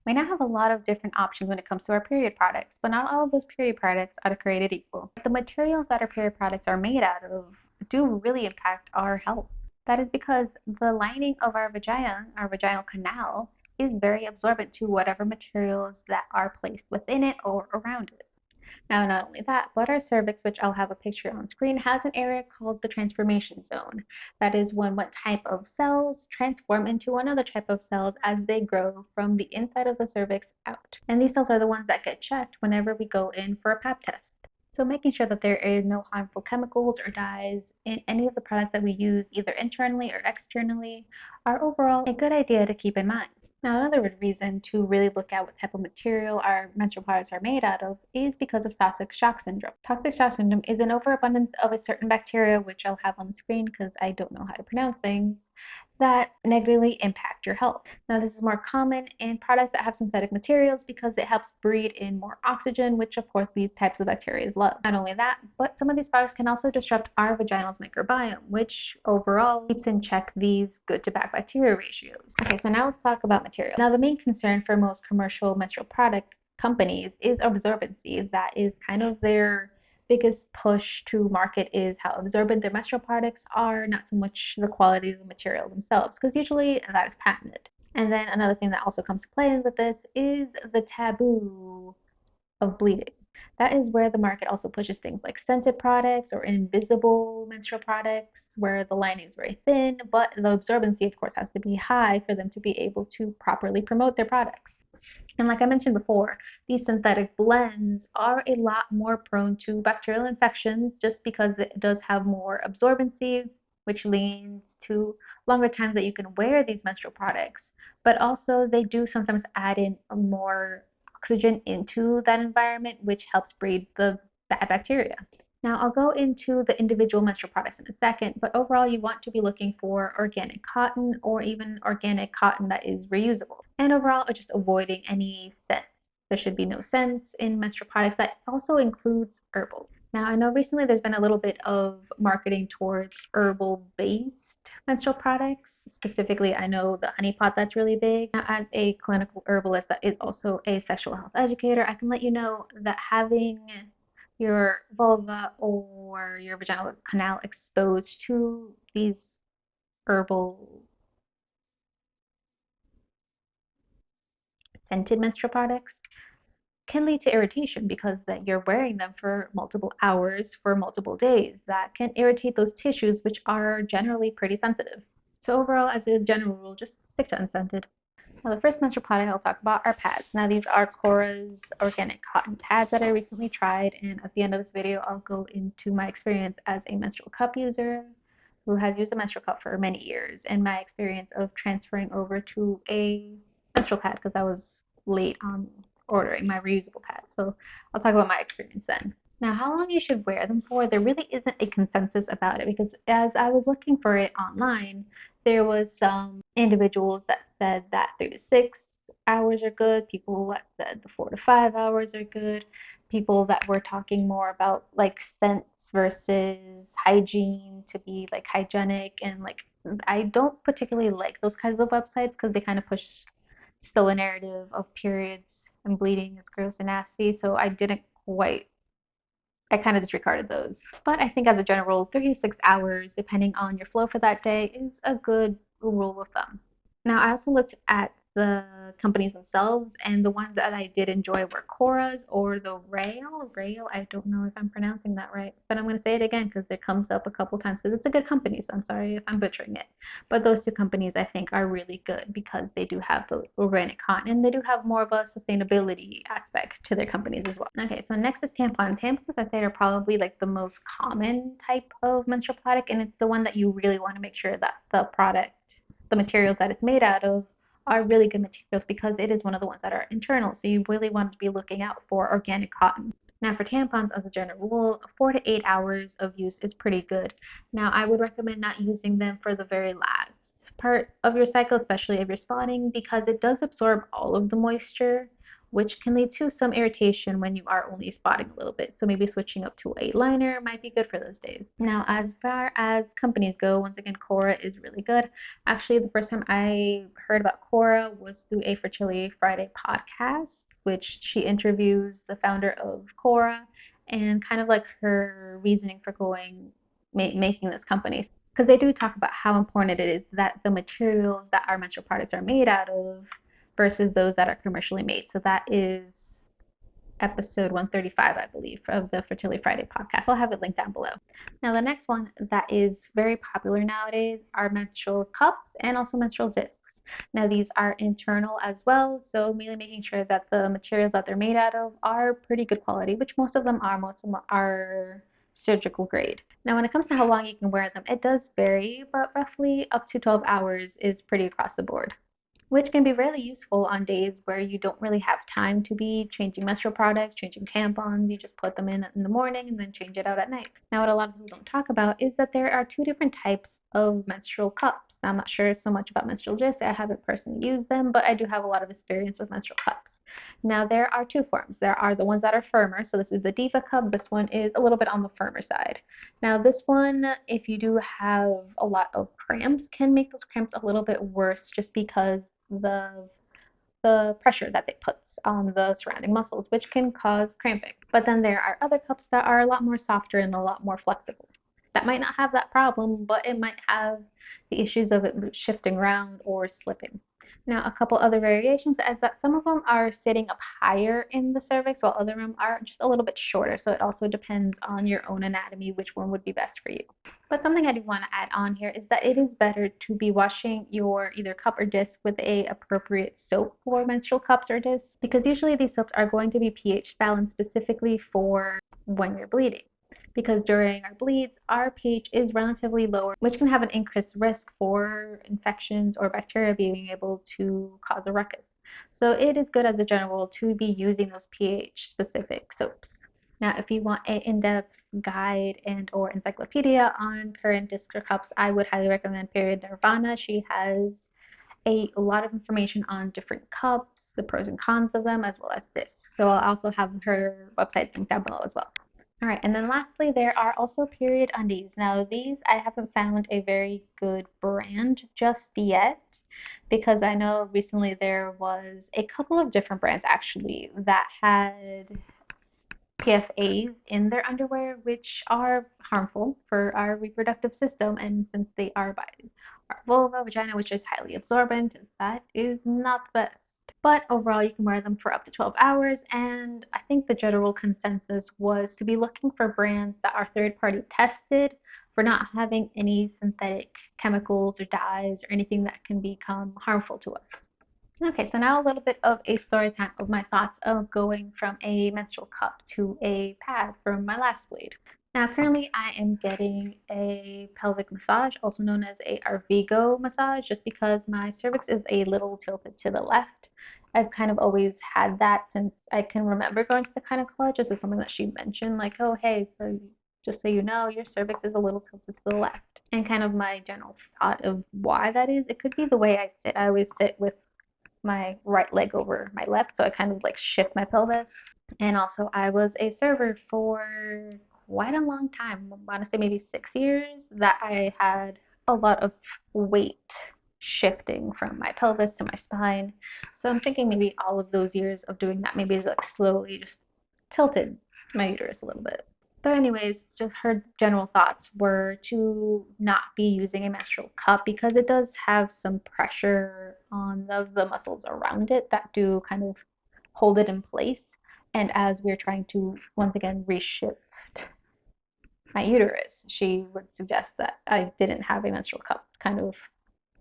We now have a lot of different options when it comes to our period products, but not all of those period products are created equal. The materials that our period products are made out of do really impact our health. That is because the lining of our vaginal canal, is very absorbent to whatever materials that are placed within it or around it. Now, not only that, but our cervix, which I'll have a picture on screen, has an area called the transformation zone. That is when what type of cells transform into another type of cells as they grow from the inside of the cervix out. And these cells are the ones that get checked whenever we go in for a pap test. So making sure that there are no harmful chemicals or dyes in any of the products that we use either internally or externally are overall a good idea to keep in mind. Now, another reason to really look at what type of material our menstrual products are made out of is because of toxic shock syndrome. Toxic shock syndrome is an overabundance of a certain bacteria, which I'll have on the screen because I don't know how to pronounce things, that negatively impact your health. Now, this is more common in products that have synthetic materials because it helps breed in more oxygen, which of course these types of bacteria love. Not only that, but some of these products can also disrupt our vaginal's microbiome, which overall keeps in check these good to bad bacteria ratios. Okay, so now let's talk about material. Now, the main concern for most commercial menstrual product companies is absorbency. That is kind of their biggest push to market, is how absorbent their menstrual products are, not so much the quality of the material themselves, because usually that is patented. And then another thing that also comes to play with this is the taboo of bleeding. That is where the market also pushes things like scented products or invisible menstrual products, where the lining is very thin, but the absorbency, of course, has to be high for them to be able to properly promote their products. And like I mentioned before, these synthetic blends are a lot more prone to bacterial infections just because it does have more absorbency, which leads to longer times that you can wear these menstrual products. But also, they do sometimes add in more oxygen into that environment, which helps breed the bad bacteria. Now, I'll go into the individual menstrual products in a second, but overall, you want to be looking for organic cotton or even organic cotton that is reusable. And overall, just avoiding any scents. There should be no scents in menstrual products. That also includes herbal. Now, I know recently there's been a little bit of marketing towards herbal-based menstrual products. Specifically, I know the honey pot that's really big. Now, as a clinical herbalist that is also a sexual health educator, I can let you know that having your vulva or your vaginal canal exposed to these herbal scented menstrual products can lead to irritation because that you're wearing them for multiple hours for multiple days. That can irritate those tissues, which are generally pretty sensitive. So overall, as a general rule, just stick to unscented. Now, the first menstrual product I'll talk about are pads. Now, these are Cora's organic cotton pads that I recently tried, and at the end of this video, I'll go into my experience as a menstrual cup user who has used a menstrual cup for many years, and my experience of transferring over to a menstrual pad because I was late on ordering my reusable pad. So I'll talk about my experience then. Now, how long you should wear them for, there really isn't a consensus about it because as I was looking for it online, there was some individuals that said that 3 to 6 hours are good, people that said the 4 to 5 hours are good, people that were talking more about like scents versus hygiene to be like hygienic, and like I don't particularly like those kinds of websites because they kind of push still a narrative of periods and bleeding is gross and nasty, so I kind of disregarded those. But I think as a general rule, 3 to 6 hours, depending on your flow for that day, is a good rule of thumb. Now, I also looked at the companies themselves, and the ones that I did enjoy were Cora's or the Rail. Rail, I don't know if I'm pronouncing that right, but I'm going to say it again because it comes up a couple times because it's a good company, so I'm sorry if I'm butchering it. But those two companies I think are really good because they do have the organic cotton and they do have more of a sustainability aspect to their companies as well. Okay, so next is tampon. Tampons I say are probably like the most common type of menstrual product, and it's the one that you really want to make sure that the materials that it's made out of are really good materials because it is one of the ones that are internal. So you really want to be looking out for organic cotton. Now for tampons, as a general rule, 4 to 8 hours of use is pretty good. Now I would recommend not using them for the very last part of your cycle, especially if you're spotting, because it does absorb all of the moisture, which can lead to some irritation when you are only spotting a little bit. So maybe switching up to a liner might be good for those days. Now, as far as companies go, once again, Cora is really good. Actually, the first time I heard about Cora was through a Fertility Friday podcast, which she interviews the founder of Cora and kind of like her reasoning for making this company, because they do talk about how important it is that the materials that our menstrual products are made out of versus those that are commercially made. So that is episode 135, I believe, of the Fertility Friday podcast. I'll have it linked down below. Now, the next one that is very popular nowadays are menstrual cups and also menstrual discs. Now, these are internal as well, so mainly making sure that the materials that they're made out of are pretty good quality, which most of them are surgical grade. Now, when it comes to how long you can wear them, it does vary, but roughly up to 12 hours is pretty across the board, which can be really useful on days where you don't really have time to be changing menstrual products, changing tampons. You just put them in the morning and then change it out at night. Now, what a lot of people don't talk about is that there are two different types of menstrual cups. Now, I'm not sure so much about menstrual discs. I haven't personally used them, but I do have a lot of experience with menstrual cups. Now, there are two forms. There are the ones that are firmer. So this is the Diva cup. This one is a little bit on the firmer side. Now, this one, if you do have a lot of cramps, can make those cramps a little bit worse just because the pressure that it puts on the surrounding muscles, which can cause cramping. But then there are other cups that are a lot more softer and a lot more flexible. That might not have that problem, but it might have the issues of it shifting around or slipping. Now, a couple other variations is that some of them are sitting up higher in the cervix, while other of them are just a little bit shorter. So it also depends on your own anatomy, which one would be best for you. But something I do want to add on here is that it is better to be washing your either cup or disc with a appropriate soap for menstrual cups or discs, because usually these soaps are going to be pH balanced specifically for when you're bleeding. Because during our bleeds, our pH is relatively lower, which can have an increased risk for infections or bacteria being able to cause a ruckus. So it is good as a general rule to be using those pH specific soaps. Now, if you want an in-depth guide and or encyclopedia on current discs or cups, I would highly recommend Period Nirvana. She has a lot of information on different cups, the pros and cons of them, as well as this. So I'll also have her website linked down below as well. All right, and then lastly, there are also period undies. Now, these I haven't found a very good brand just yet, because I know recently there was a couple of different brands actually that had PFAs in their underwear, which are harmful for our reproductive system. And since they are by our vulva, vagina, which is highly absorbent, that is not the best. But overall, you can wear them for up to 12 hours. And I think the general consensus was to be looking for brands that are third party tested for not having any synthetic chemicals or dyes or anything that can become harmful to us. Okay, so now a little bit of a story time of my thoughts of going from a menstrual cup to a pad from my last bleed. Now, currently I am getting a pelvic massage, also known as a Arvigo massage, just because my cervix is a little tilted to the left. I've kind of always had that since I can remember going to the gynecologist. It's something that she mentioned, like, oh, hey, so just so you know, your cervix is a little tilted to the left. And kind of my general thought of why that is, it could be the way I sit. I always sit with my right leg over my left, so I kind of like shift my pelvis. And also, I was a server for quite a long time. I want to say maybe 6 years that I had a lot of weight shifting from my pelvis to my spine. So I'm thinking maybe all of those years of doing that maybe like slowly just tilted my uterus a little bit. But anyways, just her general thoughts were to not be using a menstrual cup because it does have some pressure on the muscles around it that do kind of hold it in place. And as we're trying to once again reshift my uterus, she would suggest that I didn't have a menstrual cup kind of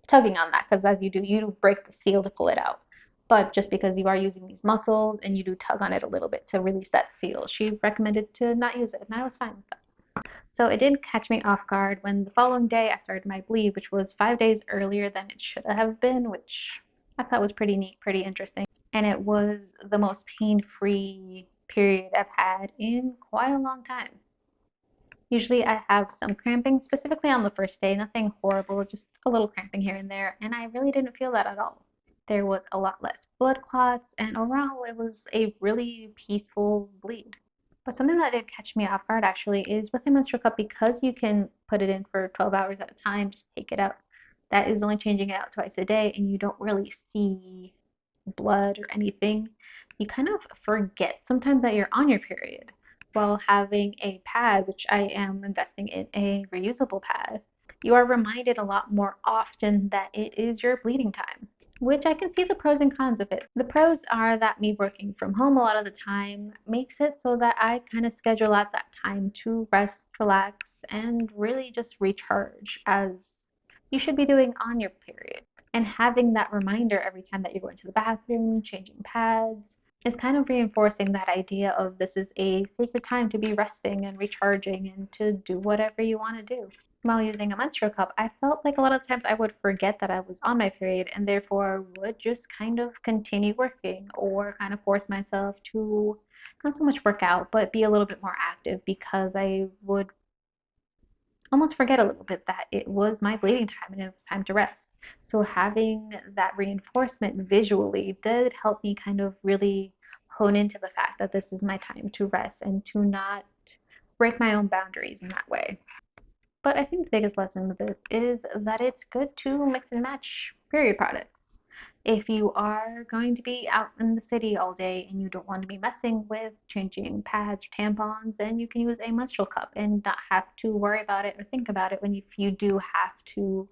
tugging on that, because as you do, you break the seal to pull it out. But just because you are using these muscles and you do tug on it a little bit to release that seal, she recommended to not use it, and I was fine with that. So it did catch me off guard when the following day I started my bleed, which was 5 days earlier than it should have been, which I thought was pretty neat, pretty interesting. And it was the most pain-free period I've had in quite a long time. Usually I have some cramping, specifically on the first day, nothing horrible, just a little cramping here and there, and I really didn't feel that at all. There was a lot less blood clots, and overall, it was a really peaceful bleed. But something that did catch me off guard actually is with a menstrual cup, because you can put it in for 12 hours at a time, just take it out. That is only changing it out twice a day, and you don't really see blood or anything. You kind of forget sometimes that you're on your period while having a pad, which I am investing in a reusable pad. You are reminded a lot more often that it is your bleeding time, which I can see the pros and cons of it. The pros are that me working from home a lot of the time makes it so that I kind of schedule out that time to rest, relax, and really just recharge as you should be doing on your period. And having that reminder every time that you're going to the bathroom, changing pads, is kind of reinforcing that idea of this is a sacred time to be resting and recharging and to do whatever you want to do. While using a menstrual cup, I felt like a lot of times I would forget that I was on my period and therefore would just kind of continue working or kind of force myself to not so much work out, but be a little bit more active because I would almost forget a little bit that it was my bleeding time and it was time to rest. So having that reinforcement visually did help me kind of really hone into the fact that this is my time to rest and to not break my own boundaries in that way. But I think the biggest lesson with this is that it's good to mix and match period products. If you are going to be out in the city all day and you don't want to be messing with changing pads or tampons, then you can use a menstrual cup and not have to worry about it or think about it when if you do have to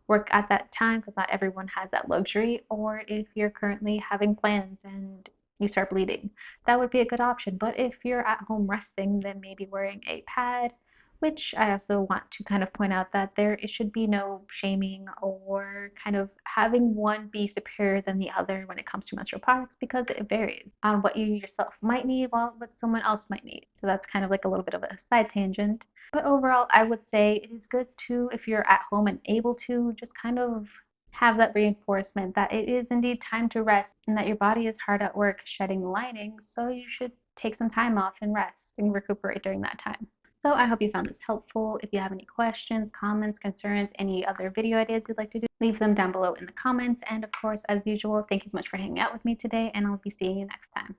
work at that time, because not everyone has that luxury, or if you're currently having plans and you start bleeding. That would be a good option. But if you're at home resting, then maybe wearing a pad, which I also want to kind of point out that there it should be no shaming or kind of having one be superior than the other when it comes to menstrual products, because it varies on what you yourself might need while what someone else might need. So that's kind of like a little bit of a side tangent. But overall, I would say it is good to, if you're at home and able to, just kind of have that reinforcement that it is indeed time to rest and that your body is hard at work shedding the linings, so you should take some time off and rest and recuperate during that time. So I hope you found this helpful. If you have any questions, comments, concerns, any other video ideas you'd like to do, leave them down below in the comments. And of course, as usual, thank you so much for hanging out with me today, and I'll be seeing you next time.